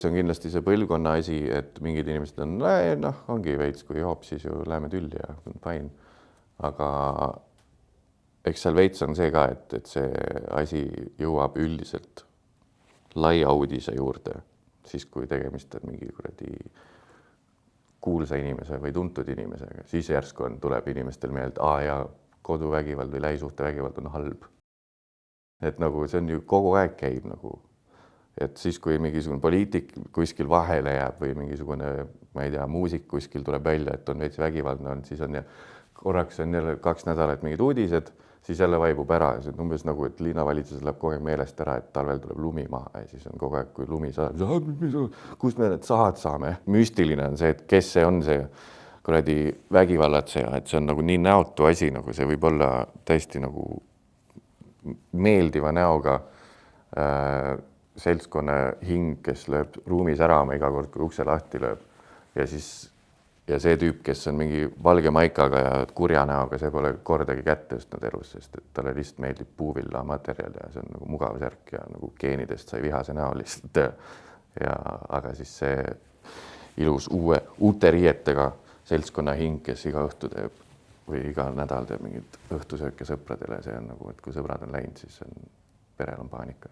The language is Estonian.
See on kindlasti see põlvkonna asi, et mingid inimesed on, ongi veits, kui joob, siis ju läheme tülli ja fine. Aga eks seal veits on see ka, et see asi jõuab üldiselt laia uudise juurde, siis kui tegemist on mingi kuradi kuulsa inimese või tuntud inimesega, siis järsku tuleb inimestel meelde, koduvägivald või lähisuhtevägivald on halb. Et nagu see on ju kogu aeg käib nagu, et siis kui mingisugune poliitik kuskil vahele jääb või mingisugune, ma ei tea, muusik kuskil tuleb välja, et on veits vägivaldne olnud, siis on ja korraks on jälle 2 nädalat mingid uudised, siis jälle vaibub ära ja see on umbes nagu, et linnavalitsus läheb kogu aeg meelest ära, et talvel tuleb lumi maha ja siis on kogu aeg, kui lumi saab, kus me need sahad saame. Müstiline on see, et kes see on see kuradi vägivallatseja, et see on nagu nii näotu asi, nagu see võib olla täiesti nagu meeldiva näoga seltskonna hing, kes lööb ruumis ära oma iga kord, kui ukse lahti lööb. Ja see tüüp, kes on mingi valge maikaga ja kurja näoga, see pole kordagi kätt tõstnud elus, sest et talle lihtsalt meeldib puuvilla materjal ja see on nagu mugav särk ja nagu geenidest sai vihase näo lihtsalt. Aga siis see ilus uute riietega seltskonna hing, kes iga õhtu teeb või iga nädal teeb mingit õhtusööke sõpradele, see on nagu, et kui sõbrad on läinud, siis perel on paanika.